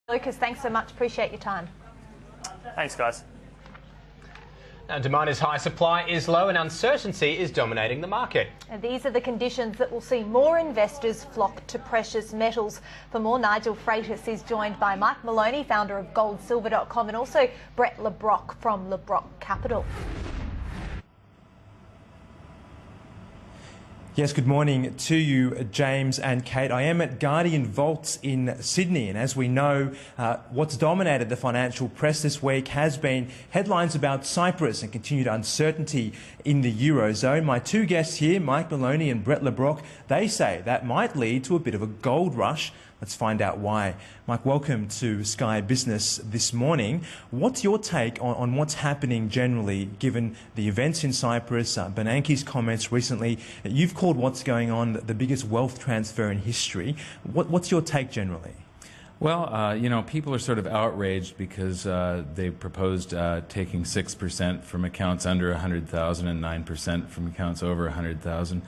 Lucas, thanks so much. Appreciate your time. Thanks, guys. Now, demand is high, supply is low, and uncertainty is dominating the market. And these are the conditions that will see more investors flock to precious metals. For more, Nigel Freitas is joined by Mike Maloney, founder of goldsilver.com, and also Brett LeBrocque from LeBrocque Capital. Yes, good morning to you, James and Kate. I am at Guardian Vaults in Sydney, and as we know, what's dominated the financial press this week has been headlines about Cyprus and continued uncertainty in the Eurozone. My two guests here, Mike Maloney and Brett LeBrocque, they say that might lead to a bit of a gold rush. Let's find out why. Mike, welcome to Sky Business this morning. What's your take on what's happening generally, given the events in Cyprus, Bernanke's comments recently? You've called what's going on the biggest wealth transfer in history. What's your take generally? Well, you know, people are sort of outraged because they proposed taking 6% from accounts under 100,000 and 9% from accounts over 100,000.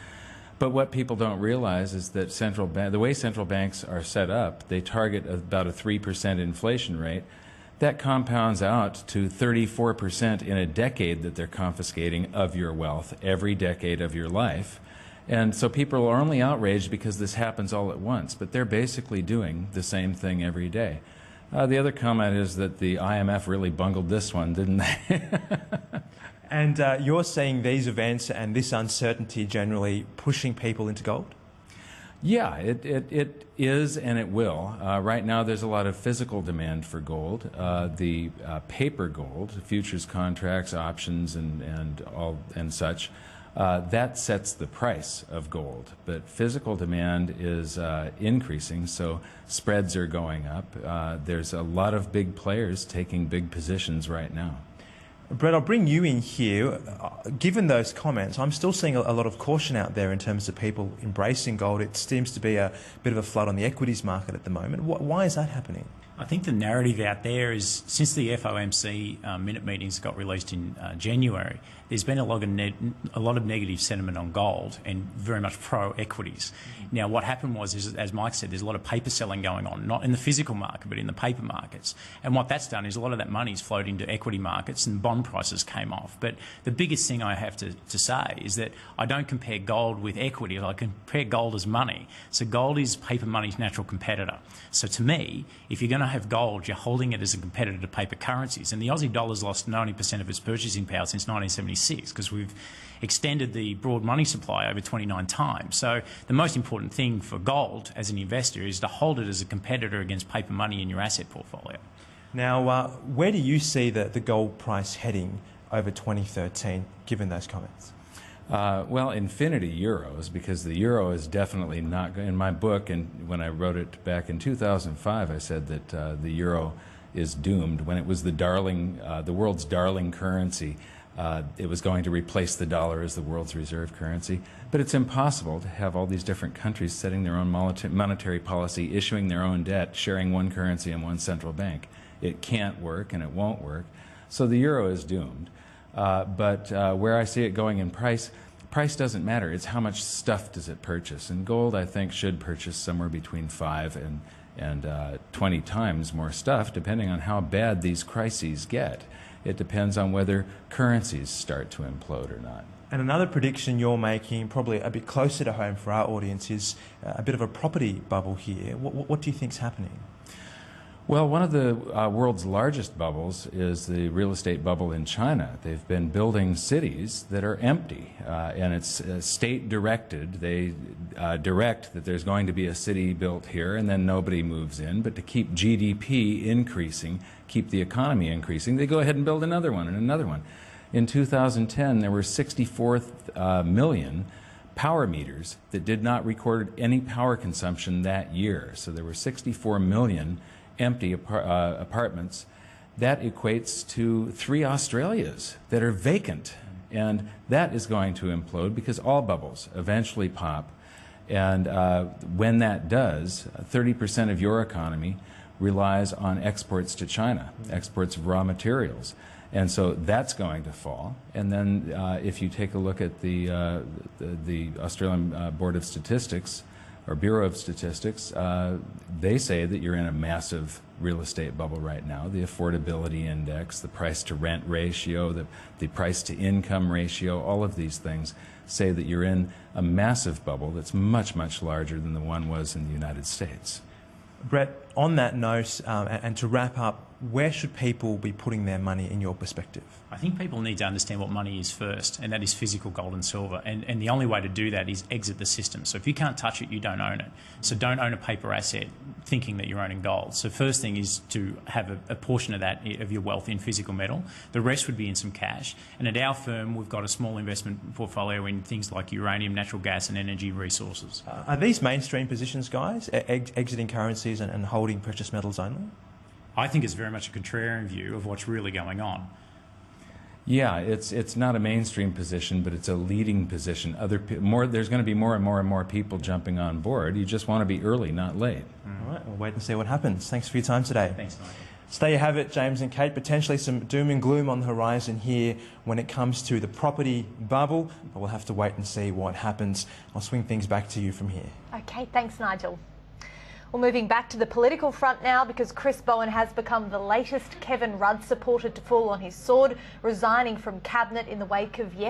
But what people don't realize is that the way central banks are set up, they target about a 3% inflation rate. That compounds out to 34% in a decade that they're confiscating of your wealth, every decade of your life. And so people are only outraged because this happens all at once, but they're basically doing the same thing every day. The other comment is that the IMF really bungled this one, didn't they? And you're seeing these events and this uncertainty generally pushing people into gold? Yeah, it is and it will. Right now there's a lot of physical demand for gold. The paper gold, futures contracts, options and such, that sets the price of gold. But physical demand is increasing, so spreads are going up. There's a lot of big players taking big positions right now. Brett, I'll bring you in here. Given those comments, I'm still seeing a lot of caution out there in terms of people embracing gold. It seems to be a bit of a flood on the equities market at the moment. Why is that happening? I think the narrative out there is, since the FOMC minute meetings got released in January, there's been a lot of negative sentiment on gold and very much pro-equities. Now, what happened was, as Mike said, there's a lot of paper selling going on, not in the physical market, but in the paper markets. And what that's done is a lot of that money's flowed into equity markets and bond prices came off. But the biggest thing I have to say is that I don't compare gold with equity. I compare gold as money. So gold is paper money's natural competitor. So to me, if you're going to have gold, you're holding it as a competitor to paper currencies. And the Aussie dollar's lost 90% of its purchasing power since 1976 because we've extended the broad money supply over 29 times. So the most important thing for gold as an investor is to hold it as a competitor against paper money in your asset portfolio. Now, where do you see the gold price heading over 2013, given those comments? Well, infinity euros, because the euro is definitely not, in my book, and when I wrote it back in 2005, I said that the euro is doomed. When it was the world's darling currency, it was going to replace the dollar as the world's reserve currency. But it's impossible to have all these different countries setting their own monetary policy, issuing their own debt, sharing one currency and one central bank. It can't work and it won't work. So the euro is doomed. But where I see it going in price doesn't matter. It's how much stuff does it purchase. And gold, I think, should purchase somewhere between 5 and 20 times more stuff, depending on how bad these crises get. It depends on whether currencies start to implode or not. And another prediction you're making, probably a bit closer to home for our audience, is a bit of a property bubble here. What do you think's happening? Well, one of the world's largest bubbles is the real estate bubble in China. They've been building cities that are empty, and it's state-directed. They direct that there's going to be a city built here, and then nobody moves in. But to keep GDP increasing, keep the economy increasing, they go ahead and build another one and another one. In 2010, there were 64 million power meters that did not record any power consumption that year. So there were 64 million empty apartments. That equates to 3 Australias that are vacant. And that is going to implode because all bubbles eventually pop. And when that does, 30% of your economy relies on exports to China, exports of raw materials. And so that's going to fall. And then if you take a look at the Australian Board of Statistics, or Bureau of Statistics, they say that you're in a massive real estate bubble right now. The affordability index, the price to rent ratio, the price to income ratio, all of these things say that you're in a massive bubble that's much, much larger than the one was in the United States. Brett, on that note, and to wrap up, where should people be putting their money in your perspective? I think people need to understand what money is first, and that is physical gold and silver. And the only way to do that is exit the system. So if you can't touch it, you don't own it. So don't own a paper asset thinking that you're owning gold. So first thing is to have a portion of that, of your wealth, in physical metal. The rest would be in some cash. And at our firm, we've got a small investment portfolio in things like uranium, natural gas and energy resources. Are these mainstream positions, guys, exiting currencies and holding precious metals only? I think it's very much a contrarian view of what's really going on. Yeah, it's not a mainstream position, but it's a leading position. There's going to be more and more people jumping on board. You just want to be early, not late. All right, we'll wait and see what happens. Thanks for your time today. Thanks, Nigel. So there you have it, James and Kate. Potentially some doom and gloom on the horizon here when it comes to the property bubble, but we'll have to wait and see what happens. I'll swing things back to you from here. Okay, thanks, Nigel. Well, moving back to the political front now, because Chris Bowen has become the latest Kevin Rudd supporter to fall on his sword, resigning from cabinet in the wake of